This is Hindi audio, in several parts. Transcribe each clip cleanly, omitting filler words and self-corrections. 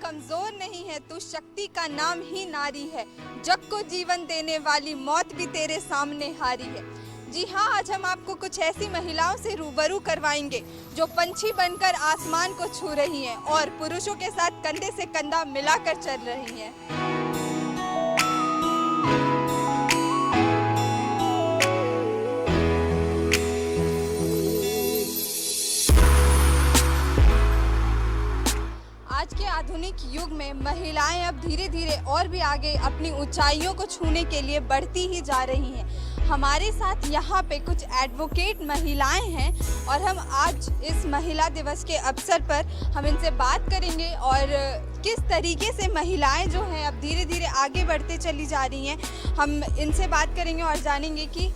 कमजोर नहीं है, तू शक्ति का नाम ही नारी है। जग को जीवन देने वाली मौत भी तेरे सामने हारी है। जी हाँ, आज हम आपको कुछ ऐसी महिलाओं से रूबरू करवाएंगे जो पंछी बनकर आसमान को छू रही हैं और पुरुषों के साथ कंधे से कंधा मिलाकर चल रही हैं। आज के आधुनिक युग में महिलाएं अब धीरे धीरे और भी आगे अपनी ऊंचाइयों को छूने के लिए बढ़ती ही जा रही हैं। हमारे साथ यहाँ पे कुछ एडवोकेट महिलाएं हैं और हम आज इस महिला दिवस के अवसर पर हम इनसे बात करेंगे और किस तरीके से महिलाएं जो हैं अब धीरे धीरे आगे बढ़ते चली जा रही हैं। हम इनसे बात करेंगे और जानेंगे कि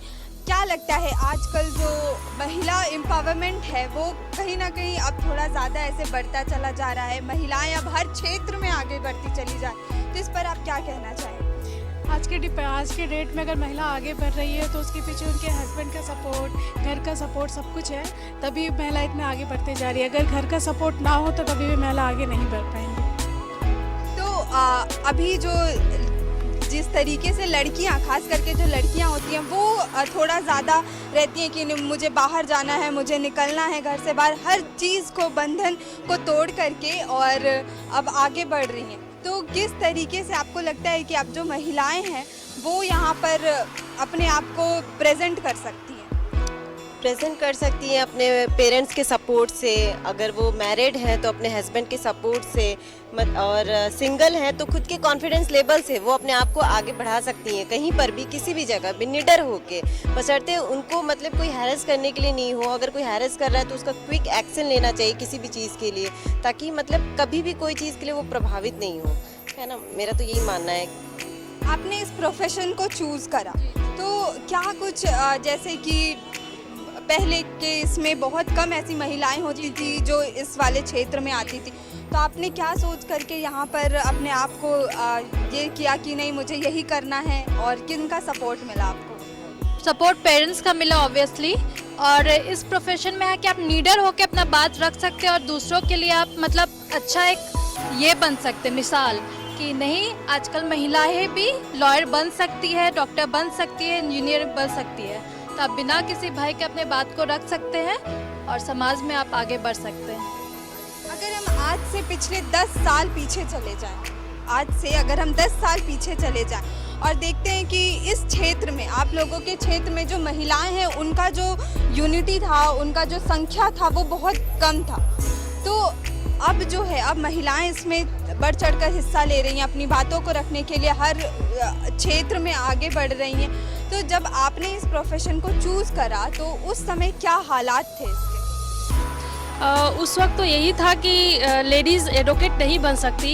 क्या लगता है आजकल जो महिला एम्पावरमेंट है वो कहीं ना कहीं अब थोड़ा ज़्यादा ऐसे बढ़ता चला जा रहा है। महिलाएं अब हर क्षेत्र में आगे बढ़ती चली जाए, तो इस पर आप क्या कहना चाहेंगे? आज के डेट में अगर महिला आगे बढ़ रही है तो उसके पीछे उनके हस्बैंड का सपोर्ट, घर का सपोर्ट सब कुछ है, तभी महिला इतना आगे बढ़ते जा रही है। अगर घर का सपोर्ट ना हो तो कभी भी महिला आगे नहीं बढ़ पाएंगी। तो अभी जो जिस तरीके से लड़कियां, खास करके जो लड़कियां होती हैं वो थोड़ा ज़्यादा रहती हैं कि मुझे बाहर जाना है, मुझे निकलना है घर से बाहर, हर चीज़ को, बंधन को तोड़ करके और अब आगे बढ़ रही हैं। तो किस तरीके से आपको लगता है कि अब जो महिलाएं हैं वो यहाँ पर अपने आप को प्रेजेंट कर सकती हैं? प्रेजेंट कर सकती हैं अपने पेरेंट्स के सपोर्ट से, अगर वो मैरिड हैं तो अपने हस्बैंड के सपोर्ट से, और सिंगल हैं तो खुद के कॉन्फिडेंस लेवल से वो अपने आप को आगे बढ़ा सकती हैं कहीं पर भी, किसी भी जगह भी, निडर होके। बशर्ते उनको मतलब कोई हैरेस करने के लिए नहीं हो। अगर कोई हैरेस कर रहा है तो उसका क्विक एक्शन लेना चाहिए किसी भी चीज़ के लिए, ताकि मतलब कभी भी कोई चीज़ के लिए वो प्रभावित नहीं हो, है ना। मेरा तो यही मानना है। आपने इस प्रोफेशन को चूज़ करा तो क्या कुछ जैसे कि पहले के इसमें बहुत कम ऐसी महिलाएं होती थी जो इस वाले क्षेत्र में आती थी, तो आपने क्या सोच करके यहाँ पर अपने आप को ये किया कि नहीं मुझे यही करना है, और किन का सपोर्ट मिला आपको? सपोर्ट पेरेंट्स का मिला ऑब्वियसली, और इस प्रोफेशन में है कि आप लीडर होकर अपना बात रख सकते हैं और दूसरों के लिए आप मतलब अच्छा एक ये बन सकते मिसाल कि नहीं, आजकल महिलाएं भी लॉयर बन सकती है, डॉक्टर बन सकती है, इंजीनियर बन सकती है। तो आप बिना किसी भय के अपने बात को रख सकते हैं और समाज में आप आगे बढ़ सकते हैं। अगर हम आज से पिछले 10 साल पीछे चले जाएं, आज से अगर हम 10 साल पीछे चले जाएं और देखते हैं कि इस क्षेत्र में, आप लोगों के क्षेत्र में जो महिलाएं हैं उनका जो यूनिटी था, उनका जो संख्या था वो बहुत कम था, तो अब जो है अब महिलाएं इसमें बढ़ चढ़कर हिस्सा ले रही हैं, अपनी बातों को रखने के लिए हर क्षेत्र में आगे बढ़ रही हैं। तो जब आपने इस प्रोफेशन को चूज़ करा तो उस समय क्या हालात थे इसके? उस वक्त तो यही था कि लेडीज़ एडवोकेट नहीं बन सकती,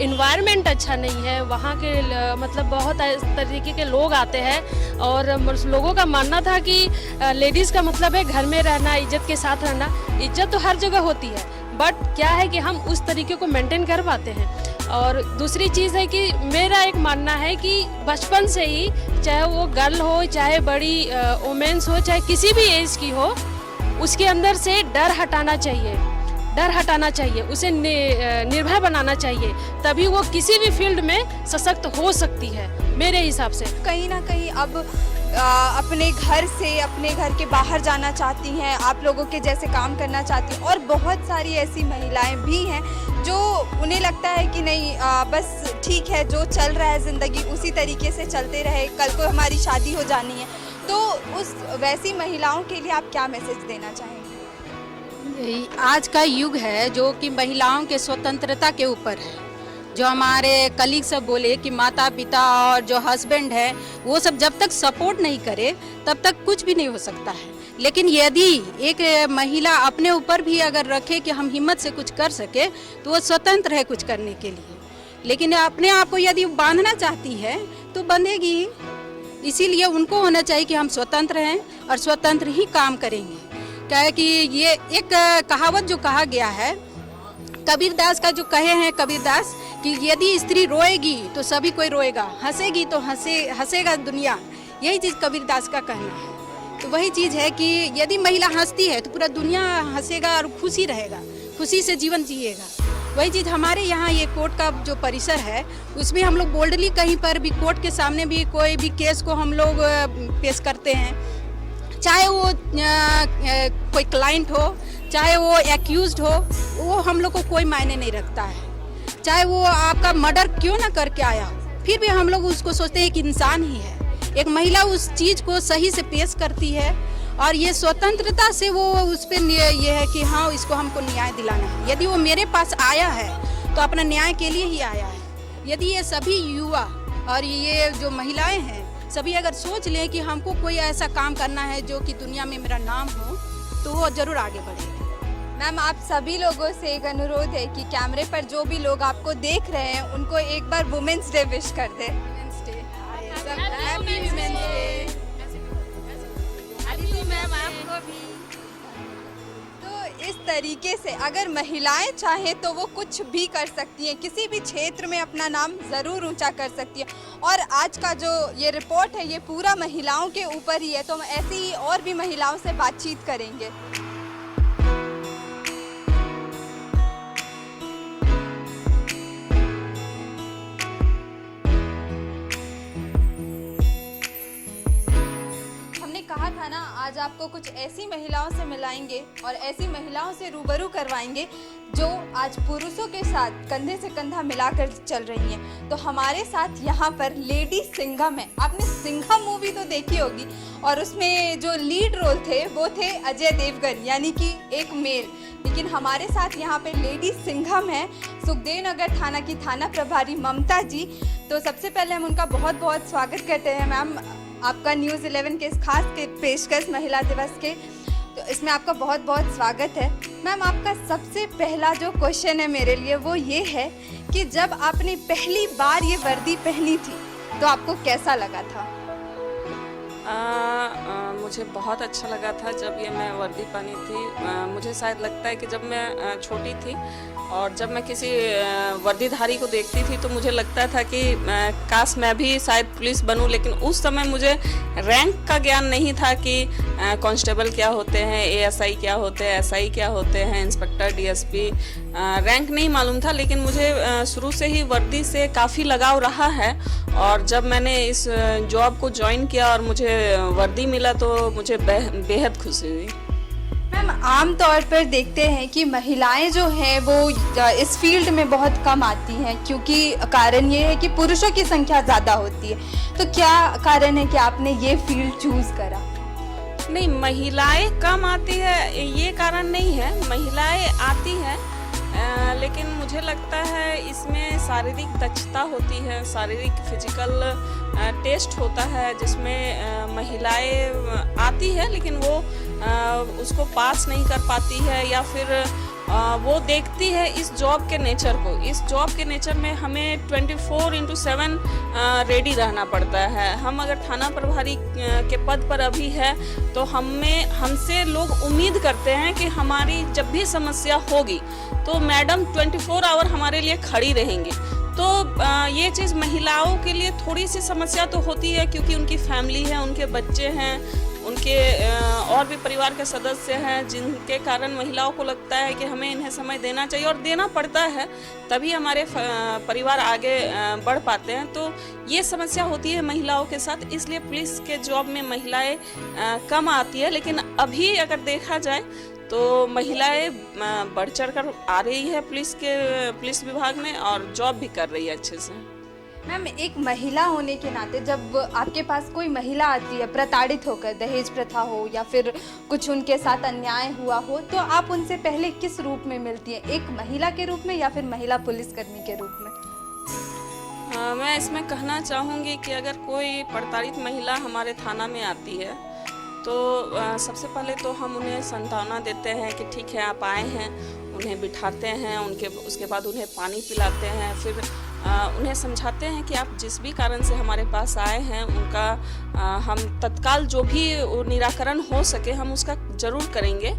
इन्वायरमेंट अच्छा नहीं है वहाँ के, मतलब बहुत तरीके के लोग आते हैं और लोगों का मानना था कि लेडीज़ का मतलब है घर में रहना, इज्जत के साथ रहना। इज्जत तो हर जगह होती है, बट क्या है कि हम उस तरीके को मेंटेन कर पाते हैं। और दूसरी चीज़ है कि मेरा एक मानना है कि बचपन से ही, चाहे वो गर्ल हो, चाहे बड़ी वुमेन्स हो, चाहे किसी भी एज की हो, उसके अंदर से डर हटाना चाहिए, उसे निर्भय बनाना चाहिए, तभी वो किसी भी फील्ड में सशक्त हो सकती है मेरे हिसाब से। कहीं ना कहीं अब अपने घर से, अपने घर के बाहर जाना चाहती हैं, आप लोगों के जैसे काम करना चाहती हैं, और बहुत सारी ऐसी महिलाएं भी हैं जो उन्हें लगता है कि नहीं बस ठीक है, जो चल रहा है ज़िंदगी उसी तरीके से चलते रहे, कल को हमारी शादी हो जानी है। तो उस वैसी महिलाओं के लिए आप क्या मैसेज देना चाहेंगे? आज का युग है जो कि महिलाओं के स्वतंत्रता के ऊपर है। जो हमारे कलीग सब बोले कि माता पिता और जो हस्बैंड है वो सब जब तक सपोर्ट नहीं करे तब तक कुछ भी नहीं हो सकता है। लेकिन यदि एक महिला अपने ऊपर भी अगर रखे कि हम हिम्मत से कुछ कर सके तो वो स्वतंत्र है कुछ करने के लिए। लेकिन अपने आप को यदि बांधना चाहती है तो बंधेगी। इसीलिए उनको होना चाहिए कि हम स्वतंत्र हैं और स्वतंत्र ही काम करेंगे। क्या है कि ये एक कहावत जो कहा गया है, कबीरदास का जो कहे हैं कबीरदास कि यदि स्त्री रोएगी तो सभी कोई रोएगा, हंसेगी तो हंसेगा दुनिया। यही चीज़ कबीरदास का कहना है। तो वही चीज़ है कि यदि महिला हंसती है तो पूरा दुनिया हंसेगा और खुशी रहेगा, खुशी से जीवन जिएगा। वही चीज़ हमारे यहाँ ये कोर्ट का जो परिसर है उसमें हम लोग बोल्डली कहीं पर भी कोर्ट के सामने भी कोई भी केस को हम लोग पेश करते हैं, चाहे वो कोई क्लाइंट हो, चाहे वो एक्यूज्ड हो, वो हम लोग को कोई मायने नहीं रखता है। चाहे वो आपका मर्डर क्यों ना करके आया हो, फिर भी हम लोग उसको सोचते हैं एक इंसान ही है। एक महिला उस चीज़ को सही से पेश करती है और ये स्वतंत्रता से वो उस पर ये है कि हाँ इसको हमको न्याय दिलाना है। यदि वो मेरे पास आया है तो अपना न्याय के लिए ही आया है। यदि ये सभी युवा और ये जो महिलाएं हैं सभी अगर सोच लें कि हमको कोई ऐसा काम करना है जो कि दुनिया में मेरा नाम हो, तो वो ज़रूर आगे बढ़ेगा। मैम, आप सभी लोगों से एक अनुरोध है कि कैमरे पर जो भी लोग आपको देख रहे हैं उनको एक बार वुमेन्स डे विश कर दे। Happy women's day. मैम आपको भी। तो इस तरीके से अगर महिलाएं चाहें तो वो कुछ भी कर सकती हैं, किसी भी क्षेत्र में अपना नाम ज़रूर ऊंचा कर सकती है। और आज का जो ये रिपोर्ट है ये पूरा महिलाओं के ऊपर ही है, तो हम ऐसी ही और भी महिलाओं से बातचीत करेंगे। कहा था ना, आज आपको कुछ ऐसी महिलाओं से मिलाएंगे और ऐसी महिलाओं से रूबरू करवाएंगे जो आज पुरुषों के साथ कंधे से कंधा मिलाकर चल रही हैं। तो हमारे साथ यहाँ पर लेडी सिंघम है। आपने सिंघम मूवी तो देखी होगी और उसमें जो लीड रोल थे वो थे अजय देवगन, यानी कि एक मेल। लेकिन हमारे साथ यहाँ पे लेडी सिंघम है, सुखदेव नगर थाना की थाना प्रभारी ममता जी। तो सबसे पहले हम उनका बहुत बहुत स्वागत करते हैं मैम, आपका न्यूज़ 11 के इस खास के पेशकश महिला दिवस के। तो इसमें आपका बहुत बहुत स्वागत है। मैम, आपका सबसे पहला जो क्वेश्चन है मेरे लिए वो ये है कि जब आपने पहली बार ये वर्दी पहनी थी तो आपको कैसा लगा था? मुझे बहुत अच्छा लगा था जब ये मैं वर्दी पहनी थी। मुझे शायद लगता है कि जब मैं छोटी थी और जब मैं किसी वर्दीधारी को देखती थी तो मुझे लगता था कि काश मैं भी शायद पुलिस बनूं, लेकिन उस समय मुझे रैंक का ज्ञान नहीं था कि कांस्टेबल क्या होते हैं, एएसआई क्या होते हैं, एसआई क्या होते हैं, इंस्पेक्टर, डीएसपी, रैंक नहीं मालूम था। लेकिन मुझे शुरू से ही वर्दी से काफ़ी लगाव रहा है और जब मैंने इस जॉब को ज्वाइन किया और मुझे वर्दी मिला तो मुझे बेहद खुशी हुई। मैम, आम तौर पर देखते हैं कि महिलाएं जो हैं वो इस फील्ड में बहुत कम आती हैं, क्योंकि कारण ये है कि पुरुषों की संख्या ज़्यादा होती है। तो क्या कारण है कि आपने ये फील्ड चूज़ करा? नहीं, महिलाएं कम आती है ये कारण नहीं है, महिलाएं आती हैं, लेकिन मुझे लगता है इसमें शारीरिक दक्षता होती है, शारीरिक फिजिकल टेस्ट होता है जिसमें महिलाएं आती है लेकिन वो उसको पास नहीं कर पाती है, या फिर वो देखती है इस जॉब के नेचर को। इस जॉब के नेचर में हमें 24/7 रेडी रहना पड़ता है। हम अगर थाना प्रभारी के पद पर अभी है तो हमसे लोग उम्मीद करते हैं कि हमारी जब भी समस्या होगी तो मैडम 24 आवर हमारे लिए खड़ी रहेंगी। तो ये चीज़ महिलाओं के लिए थोड़ी सी समस्या तो होती है, क्योंकि उनकी फैमिली है, उनके बच्चे हैं, उनके और भी परिवार के सदस्य हैं, जिनके कारण महिलाओं को लगता है कि हमें इन्हें समय देना चाहिए और देना पड़ता है, तभी हमारे परिवार आगे बढ़ पाते हैं। तो ये समस्या होती है महिलाओं के साथ, इसलिए पुलिस के जॉब में महिलाएं कम आती है। लेकिन अभी अगर देखा जाए तो महिलाएं बढ़ चढ़ कर आ रही है पुलिस विभाग में और जॉब भी कर रही है अच्छे से। मैम, एक महिला होने के नाते जब आपके पास कोई महिला आती है प्रताड़ित होकर, दहेज प्रथा हो या फिर कुछ उनके साथ अन्याय हुआ हो, तो आप उनसे पहले किस रूप में मिलती हैं? एक महिला के रूप में या फिर महिला पुलिसकर्मी के रूप में? मैं इसमें कहना चाहूँगी कि अगर कोई प्रताड़ित महिला हमारे थाना में आती है तो सबसे पहले तो हम उन्हें सांत्वना देते हैं कि ठीक है आप आए हैं, उन्हें बिठाते हैं, उसके बाद उन्हें पानी पिलाते हैं, फिर उन्हें समझाते हैं कि आप जिस भी कारण से हमारे पास आए हैं उनका हम तत्काल जो भी निराकरण हो सके हम उसका ज़रूर करेंगे।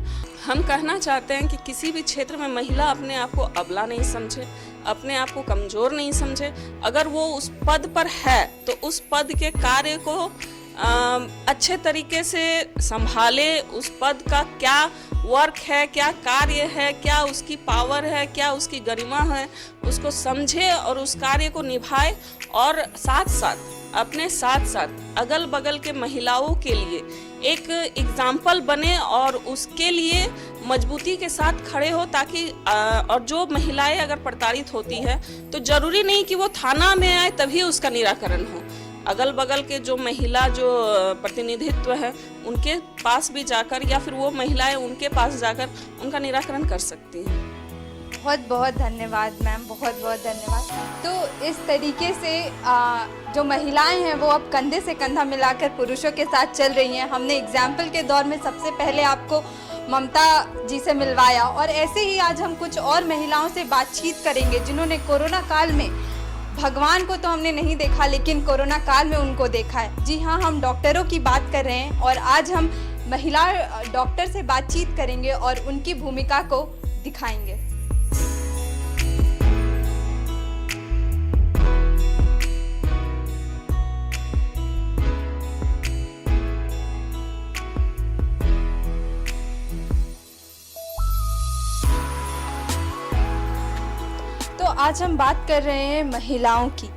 हम कहना चाहते हैं कि किसी भी क्षेत्र में महिला अपने आप को अबला नहीं समझे, अपने आप को कमज़ोर नहीं समझे। अगर वो उस पद पर है तो उस पद के कार्य को अच्छे तरीके से संभाले, उस पद का क्या वर्क है, क्या कार्य है, क्या उसकी पावर है, क्या उसकी गरिमा है, उसको समझे और उस कार्य को निभाए और साथ साथ अपने साथ साथ अगल बगल के महिलाओं के लिए एक एग्जाम्पल बने और उसके लिए मजबूती के साथ खड़े हो, ताकि और जो महिलाएं अगर प्रताड़ित होती है तो जरूरी नहीं कि वो थाना में आए तभी उसका निराकरण हो। अगल बगल के जो महिला जो प्रतिनिधित्व है उनके पास भी जाकर या फिर वो महिलाएं उनके पास जाकर उनका निराकरण कर सकती हैं। बहुत बहुत धन्यवाद मैम, बहुत बहुत धन्यवाद। तो इस तरीके से जो महिलाएं हैं वो अब कंधे से कंधा मिलाकर पुरुषों के साथ चल रही हैं। हमने एग्जाम्पल के दौर में सबसे पहले आपको ममता जी से मिलवाया और ऐसे ही आज हम कुछ और महिलाओं से बातचीत करेंगे जिन्होंने कोरोना काल में, भगवान को तो हमने नहीं देखा लेकिन कोरोना काल में उनको देखा है। जी हाँ, हम डॉक्टरों की बात कर रहे हैं और आज हम महिला डॉक्टर से बातचीत करेंगे और उनकी भूमिका को दिखाएंगे। तो आज हम बात कर रहे हैं महिलाओं की,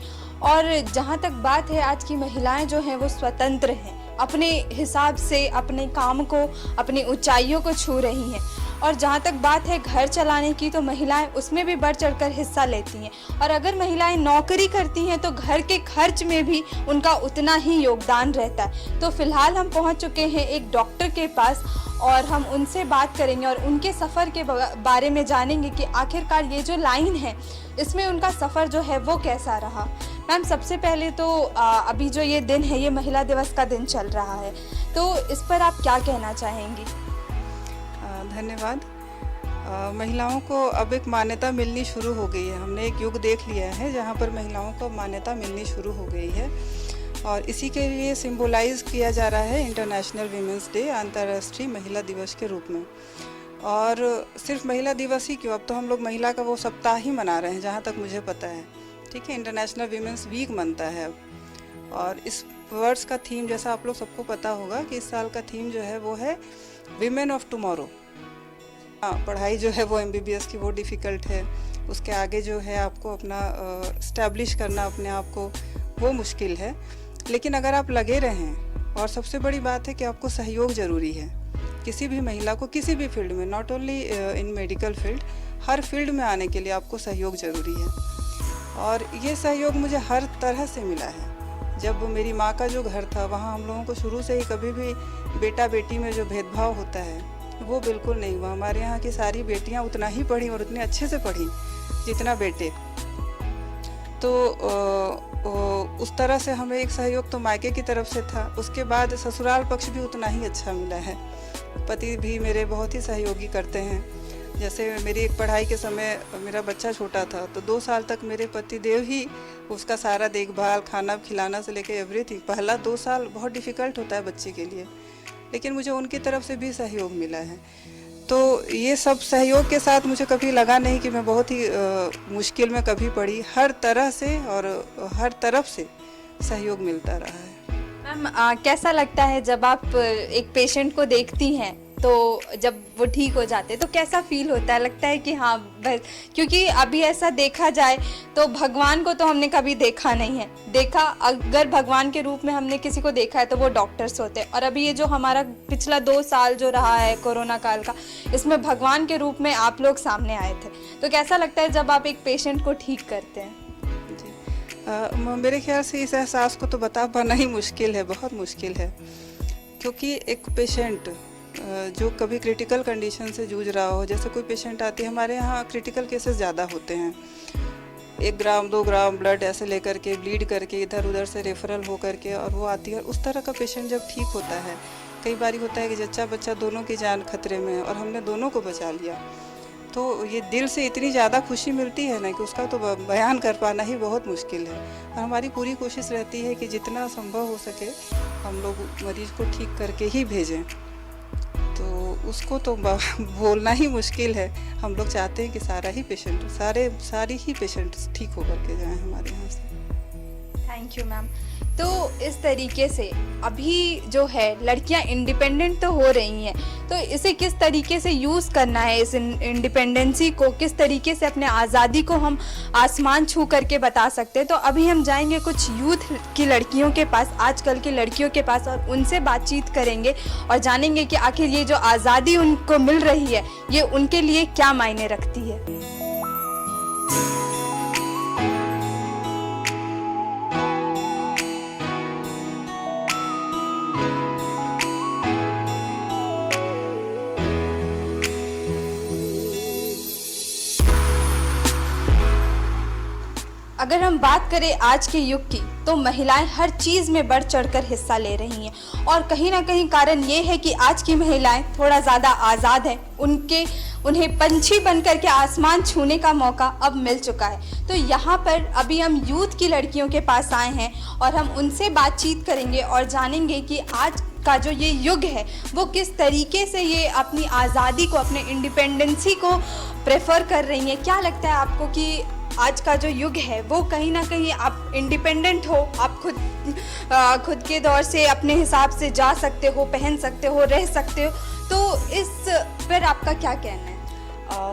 और जहाँ तक बात है आज की महिलाएं जो हैं वो स्वतंत्र हैं, अपने हिसाब से अपने काम को, अपनी ऊंचाइयों को छू रही हैं। और जहाँ तक बात है घर चलाने की तो महिलाएं उसमें भी बढ़ चढ़कर हिस्सा लेती हैं, और अगर महिलाएं नौकरी करती हैं तो घर के खर्च में भी उनका उतना ही योगदान रहता है। तो फिलहाल हम पहुँच चुके हैं एक डॉक्टर के पास और हम उनसे बात करेंगे और उनके सफ़र के बारे में जानेंगे कि आखिरकार ये जो लाइन है इसमें उनका सफ़र जो है वो कैसा रहा। मैम, सबसे पहले तो अभी जो ये दिन है ये महिला दिवस का दिन चल रहा है, तो इस पर आप क्या कहना चाहेंगी? धन्यवाद। महिलाओं को अब एक मान्यता मिलनी शुरू हो गई है। हमने एक युग देख लिया है जहाँ पर महिलाओं को मान्यता मिलनी शुरू हो गई है और इसी के लिए सिंबलाइज किया जा रहा है इंटरनेशनल वीमेंस डे, अंतर्राष्ट्रीय महिला दिवस के रूप में। और सिर्फ महिला दिवस ही क्यों, अब तो हम लोग महिला का वो सप्ताह ही मना रहे हैं जहाँ तक मुझे पता है। ठीक है, इंटरनेशनल वीमेंस वीक बनता है अब। और इस वर्ष का थीम, जैसा आप लोग सबको पता होगा कि इस साल का थीम जो है वो है विमेन ऑफ टुमारो। पढ़ाई जो है वो MBBS की वो डिफ़िकल्ट है, उसके आगे जो है आपको अपना इस्टेब्लिश करना अपने आप को, वो मुश्किल है। लेकिन अगर आप लगे रहें, और सबसे बड़ी बात है कि आपको सहयोग ज़रूरी है। किसी भी महिला को किसी भी फील्ड में, not only in medical field, her field में आने के लिए आपको सहयोग ज़रूरी है। और ये सहयोग मुझे हर तरह से मिला है। जब मेरी माँ का जो घर था वहाँ हम लोगों को शुरू से ही कभी भी बेटा बेटी में जो भेदभाव होता है वो बिल्कुल नहीं हुआ। हमारे यहाँ की सारी बेटियाँ उतना ही पढ़ी और उतने अच्छे से पढ़ी जितना बेटे। तो उस तरह से हमें एक सहयोग तो मायके की तरफ से था। उसके बाद ससुराल पक्ष भी उतना ही अच्छा मिला है। पति भी मेरे बहुत ही सहयोगी करते हैं। जैसे मेरी एक पढ़ाई के समय मेरा बच्चा छोटा था तो 2 साल तक मेरे पति देव ही उसका सारा देखभाल, खाना खिलाना से लेकर एवरीथिंग। पहला 2 साल बहुत डिफ़िकल्ट होता है बच्चे के लिए, लेकिन मुझे उनकी तरफ से भी सहयोग मिला है। तो ये सब सहयोग के साथ मुझे कभी लगा नहीं कि मैं बहुत ही मुश्किल में कभी पड़ी। हर तरह से और हर तरफ से सहयोग मिलता रहा है। मैम, कैसा लगता है जब आप एक पेशेंट को देखती हैं तो जब वो ठीक हो जाते हैं तो कैसा फील होता है? लगता है कि हाँ बस, क्योंकि अभी ऐसा देखा जाए तो भगवान को तो हमने कभी देखा नहीं है। देखा अगर भगवान के रूप में हमने किसी को देखा है तो वो डॉक्टर्स होते हैं। और अभी ये जो हमारा पिछला 2 साल जो रहा है कोरोना काल का, इसमें भगवान के रूप में आप लोग सामने आए थे। तो कैसा लगता है जब आप एक पेशेंट को ठीक करते हैं? मेरे ख्याल से इस एहसास को तो बता पाना ही मुश्किल है, बहुत मुश्किल है। क्योंकि एक पेशेंट जो कभी क्रिटिकल कंडीशन से जूझ रहा हो, जैसे कोई पेशेंट आती है, हमारे यहाँ क्रिटिकल केसेस ज़्यादा होते हैं। 1 ग्राम 2 ग्राम ब्लड ऐसे लेकर के ब्लीड करके इधर उधर से रेफरल हो करके और वो आती है। उस तरह का पेशेंट जब ठीक होता है, कई बार होता है कि जच्चा बच्चा दोनों की जान खतरे में है और हमने दोनों को बचा लिया, तो ये दिल से इतनी ज़्यादा खुशी मिलती है ना कि उसका तो बयान कर पाना ही बहुत मुश्किल है। और हमारी पूरी कोशिश रहती है कि जितना संभव हो सके हम लोग मरीज़ को ठीक करके ही भेजें। तो उसको तो बोलना ही मुश्किल है। हम लोग चाहते हैं कि सारी ही पेशेंट ठीक होकर के जाएं हमारे यहाँ से। Thank you ma'am. तो इस तरीके से अभी जो है लड़कियां इंडिपेंडेंट तो हो रही हैं, तो इसे किस तरीके से यूज़ करना है, इस इंडिपेंडेंसी को किस तरीके से, अपने आज़ादी को हम आसमान छू करके बता सकते हैं। तो अभी हम जाएंगे कुछ यूथ की लड़कियों के पास, आजकल की लड़कियों के पास, और उनसे बातचीत करेंगे और जानेंगे कि आखिर ये जो आज़ादी उनको मिल रही है ये उनके लिए क्या मायने रखती है। अगर हम बात करें आज के युग की, तो महिलाएं हर चीज़ में बढ़ चढ़कर हिस्सा ले रही हैं और कहीं ना कहीं कारण ये है कि आज की महिलाएं थोड़ा ज़्यादा आज़ाद हैं। उन्हें पंछी बनकर के आसमान छूने का मौका अब मिल चुका है। तो यहाँ पर अभी हम यूथ की लड़कियों के पास आए हैं और हम उनसे बातचीत करेंगे और जानेंगे कि आज का जो ये युग है वो किस तरीके से ये अपनी आज़ादी को, अपने इंडिपेंडेंसी को प्रेफर कर रही हैं। क्या लगता है आपको कि आज का जो युग है वो कहीं ना कहीं आप इंडिपेंडेंट हो, आप खुद के दौर से अपने हिसाब से जा सकते हो, पहन सकते हो, रह सकते हो, तो इस पर आपका क्या कहना है?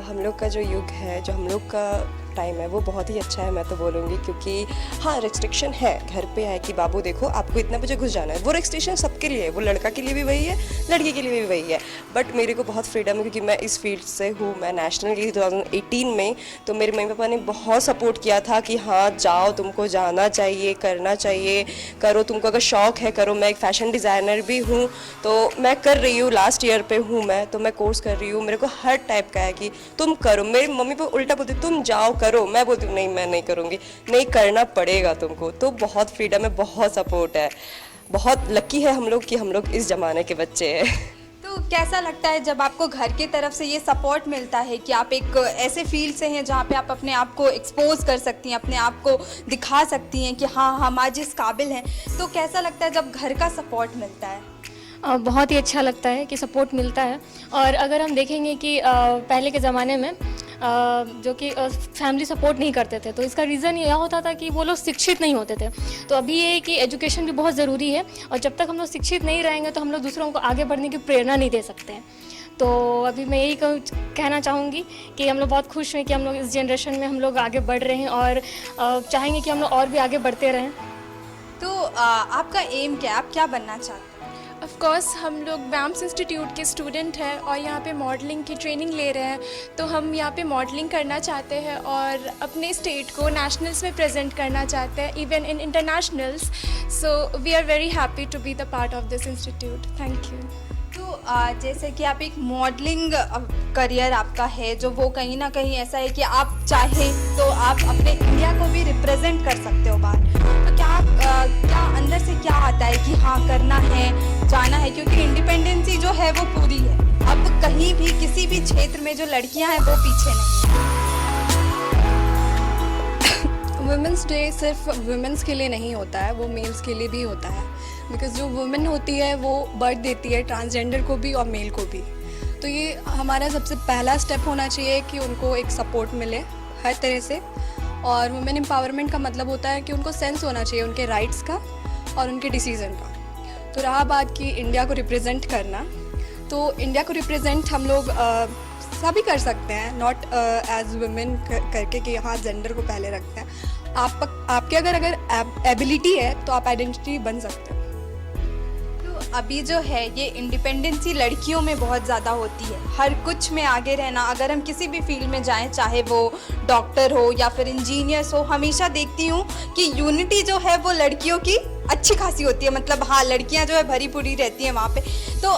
हम लोग का जो युग है, जो हम लोग का टाइम है, वो बहुत ही अच्छा है, मैं तो बोलूँगी। क्योंकि हाँ, रिस्ट्रिक्शन है, घर पे है कि बाबू देखो आपको इतना बजे घुस जाना है, वो रिस्ट्रिक्शन सबके लिए है, वो लड़का के लिए भी वही है, लड़की के लिए भी वही है। बट मेरे को बहुत फ्रीडम है क्योंकि मैं इस फील्ड से हूँ। मैं नेशनल गई 2018 में, तो मेरे मम्मी पापा ने बहुत सपोर्ट किया था कि हाँ जाओ, तुमको जाना चाहिए, करना चाहिए, करो, तुमको अगर शौक़ है करो। मैं एक फ़ैशन डिज़ाइनर भी हूँ, तो मैं कर रही हूँ, लास्ट ईयर पे हूँ मैं, तो मैं कोर्स कर रही हूँ। मेरे को हर टाइप का है कि तुम करो। मेरी मम्मी पापा उल्टा बोलती तुम जाओ करो, मैं बोलती हूँ नहीं, मैं नहीं करूँगी, नहीं करना पड़ेगा तुमको। तो बहुत फ्रीडम है, बहुत सपोर्ट है, बहुत लकी है हम लोग कि हम लोग इस ज़माने के बच्चे हैं। तो कैसा लगता है जब आपको घर की तरफ से ये सपोर्ट मिलता है कि आप एक ऐसे फील्ड से हैं जहाँ पे आप अपने आप को एक्सपोज कर सकती हैं, अपने आप को दिखा सकती हैं कि हाँ हम आज इस काबिल हैं, तो कैसा लगता है जब घर का सपोर्ट मिलता है? बहुत ही अच्छा लगता है कि सपोर्ट मिलता है। और अगर हम देखेंगे कि पहले के ज़माने में जो कि फैमिली सपोर्ट नहीं करते थे, तो इसका रीज़न यह होता था कि वो लोग शिक्षित नहीं होते थे। तो अभी ये है कि एजुकेशन भी बहुत ज़रूरी है, और जब तक हम लोग शिक्षित नहीं रहेंगे तो हम लोग दूसरों को आगे बढ़ने की प्रेरणा नहीं दे सकते हैं। तो अभी मैं यही कहना चाहूँगी कि हम लोग बहुत खुश हैं कि हम लोग इस जनरेशन में हम लोग आगे बढ़ रहे हैं और चाहेंगे कि हम लोग और भी आगे बढ़ते रहें। तो आपका एम क्या है, आप क्या बनना चाहते हैं? ऑफ कोर्स हम लोग बैंप्स इंस्टीट्यूट के स्टूडेंट हैं और यहाँ पे मॉडलिंग की ट्रेनिंग ले रहे हैं, तो हम यहाँ पे मॉडलिंग करना चाहते हैं और अपने स्टेट को नेशनल्स में प्रेजेंट करना चाहते हैं, even in internationals. So we are very happy to be the part of this institute. Thank you. तो जैसे कि आप एक मॉडलिंग करियर आपका है, जो वो कहीं ना कहीं ऐसा है कि आप चाहें तो आप अपने इंडिया को भी रिप्रेजेंट कर सकते हो बाहर। तो क्या अंदर से क्या आता है कि हाँ करना है, जाना है, क्योंकि इंडिपेंडेंसी जो है वो पूरी है, अब कहीं भी किसी भी क्षेत्र में जो लड़कियां हैं वो पीछे नहीं हैं। वुमेंस डे सिर्फ वुमेंस के लिए नहीं होता है, वो मेल्स के लिए भी होता है। बिकॉज़ जो वुमेन होती है वो बर्थ देती है ट्रांसजेंडर को भी और मेल को भी। तो ये हमारा सबसे पहला स्टेप होना चाहिए कि उनको एक सपोर्ट मिले हर तरह से। और वुमेन एम्पावरमेंट का मतलब होता है कि उनको सेंस होना चाहिए उनके राइट्स का और उनके डिसीज़न का। तो रहा बात कि इंडिया को रिप्रेजेंट करना, तो इंडिया को रिप्रेजेंट हम लोग सभी कर सकते हैं, नॉट एज वुमेन करके कि हाँ जेंडर को पहले रखते हैं। आपके अगर एबिलिटी है तो आप आइडेंटिटी बन सकते हो। अभी जो है ये इंडिपेंडेंसी लड़कियों में बहुत ज़्यादा होती है, हर कुछ में आगे रहना। अगर हम किसी भी फील्ड में जाएं, चाहे वो डॉक्टर हो या फिर इंजीनियर्स हो, हमेशा देखती हूँ कि यूनिटी जो है वो लड़कियों की अच्छी खासी होती है। मतलब हाँ, लड़कियां जो है भरी पूरी रहती हैं वहाँ पे। तो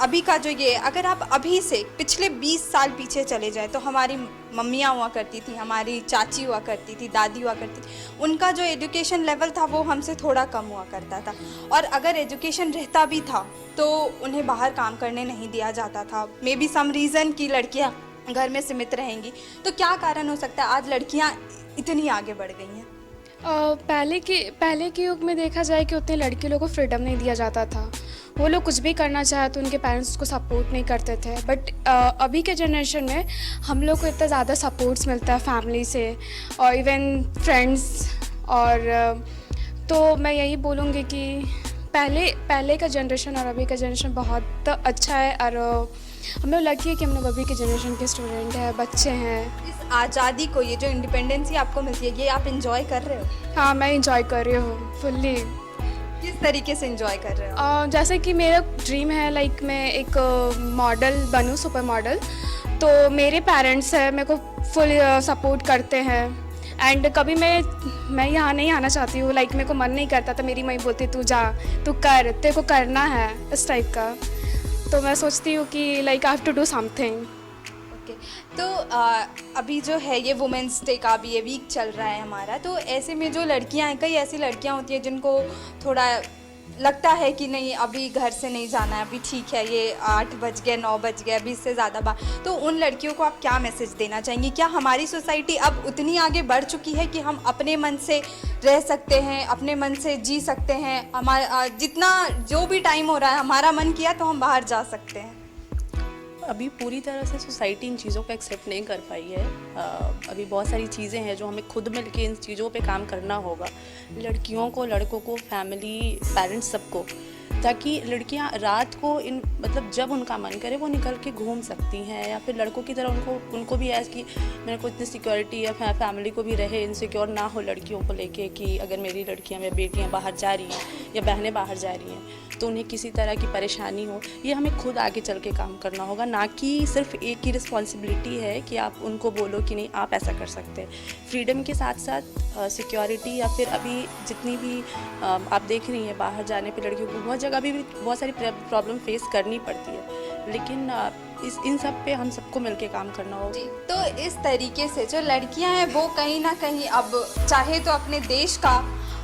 अभी का जो ये, अगर आप अभी से पिछले 20 साल पीछे चले जाए, तो हमारी मम्मियाँ हुआ करती थी, हमारी चाची हुआ करती थी, दादी हुआ करती थी, उनका जो एजुकेशन लेवल था वो हमसे थोड़ा कम हुआ करता था। और अगर एजुकेशन रहता भी था तो उन्हें बाहर काम करने नहीं दिया जाता था। मे बी सम रीज़न कि लड़कियाँ घर में सीमित रहेंगी। तो क्या कारण हो सकता है आज लड़कियाँ इतनी आगे बढ़ गई हैं? पहले के युग में देखा जाए कि उतने लड़की लोगों को फ्रीडम नहीं दिया जाता था। वो लोग कुछ भी करना चाहे तो उनके पेरेंट्स उसको सपोर्ट नहीं करते थे। बट अभी के जनरेशन में हम लोग को इतना ज़्यादा सपोर्ट्स मिलता है फैमिली से और इवन फ्रेंड्स। और तो मैं यही बोलूँगी कि पहले का जनरेशन और अभी का जनरेशन बहुत अच्छा है और हमें लगती है कि हम लोग अभी के जनरेशन के स्टूडेंट हैं, बच्चे हैं। इस आज़ादी को, ये जो इंडिपेंडेंसी आपको मिलती है, ये आप इंजॉय कर रहे हो? हाँ, मैं इंजॉय कर रही हूँ फुल्ली। किस तरीके से इंजॉय कर रहे हो? जैसे कि मेरा ड्रीम है लाइक मैं एक मॉडल बनूँ, सुपर मॉडल। तो मेरे पेरेंट्स हैं, मेरे को फुल सपोर्ट करते हैं। एंड कभी मैं यहाँ नहीं आना चाहती हूँ, लाइक मेरे को मन नहीं करता था, मेरी मम्मी बोलती तू जा, तू कर, तेरे को करना है, इस टाइप का। तो मैं सोचती हूँ कि like I have to do something. Okay, तो अभी जो है ये वुमेंस डे का भी ये वीक चल रहा है हमारा, तो ऐसे में जो लड़कियां हैं, कई ऐसी लड़कियां होती हैं जिनको थोड़ा लगता है कि नहीं अभी घर से नहीं जाना है, अभी ठीक है, ये 8 बज गए, 9 बज गए, अभी इससे ज़्यादा बात। तो उन लड़कियों को आप क्या मैसेज देना चाहेंगी? क्या हमारी सोसाइटी अब उतनी आगे बढ़ चुकी है कि हम अपने मन से रह सकते हैं, अपने मन से जी सकते हैं? हमारा जितना जो भी टाइम हो रहा है, हमारा मन किया तो हम बाहर जा सकते हैं। अभी पूरी तरह से सोसाइटी इन चीज़ों को एक्सेप्ट नहीं कर पाई है। अभी बहुत सारी चीज़ें हैं जो हमें खुद मिल के इन चीज़ों पे काम करना होगा, लड़कियों को, लड़कों को, फैमिली, पेरेंट्स, सबको, ताकि लड़कियां रात को मतलब जब उनका मन करे वो निकल के घूम सकती हैं, या फिर लड़कों की तरह उनको भी ऐसा कि मेरे को इतनी सिक्योरिटी या फैमिली को भी रहे, इनसिक्योर ना हो लड़कियों को लेके कि अगर मेरी लड़कियां या बेटियां बाहर जा रही हैं या बहनें बाहर जा रही हैं तो उन्हें किसी तरह की परेशानी हो। ये हमें खुद आगे चल के काम करना होगा, ना कि सिर्फ एक ही रिस्पॉन्सिबिलिटी है कि आप उनको बोलो कि नहीं आप ऐसा कर सकते हैं। फ्रीडम के साथ साथ सिक्योरिटी, या फिर अभी जितनी भी आप देख रही हैं बाहर जाने पे लड़कियों को बहुत जगह भी बहुत सारी प्रॉब्लम फेस करनी पड़ती है, लेकिन इन सब पे हम सबको मिलके काम करना होगा। तो इस तरीके से जो लड़कियां हैं वो कहीं ना कहीं अब चाहे तो अपने देश का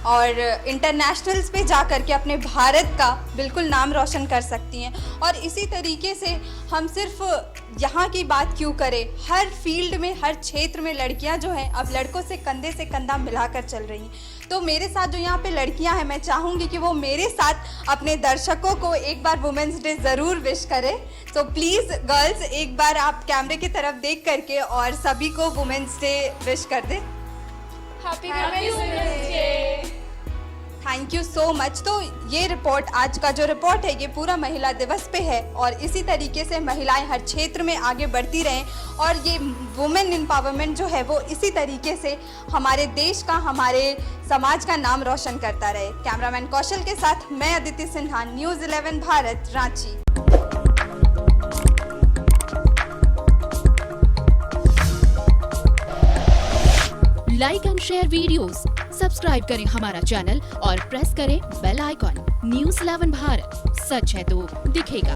और इंटरनेशनल्स पे जा कर के अपने भारत का बिल्कुल नाम रोशन कर सकती हैं। और इसी तरीके से हम सिर्फ यहाँ की बात क्यों करें, हर फील्ड में, हर क्षेत्र में लड़कियाँ जो हैं अब लड़कों से कंधे से कंधा मिलाकर चल रही हैं। तो मेरे साथ जो यहाँ पे लड़कियाँ हैं, मैं चाहूँगी कि वो मेरे साथ अपने दर्शकों को एक बार वुमेंस डे ज़रूर विश करें। तो प्लीज़ गर्ल्स एक बार आप कैमरे की तरफ देख करके और सभी को वुमेंस डे विश कर दें। Happy women's day. Thank you so much. तो ये रिपोर्ट, आज का जो रिपोर्ट है, ये पूरा महिला दिवस पे है और इसी तरीके से महिलाएं हर क्षेत्र में आगे बढ़ती रहें और ये वुमेन एम्पावरमेंट जो है वो इसी तरीके से हमारे देश का, हमारे समाज का नाम रोशन करता रहे। कैमरामैन कौशल के साथ मैं Aditi Sinha, news 11 Bharat, Ranchi. Like and share videos, subscribe करें हमारा चैनल और प्रेस करें बेल आइकॉन। न्यूज़ 11 भारत, सच है तो दिखेगा।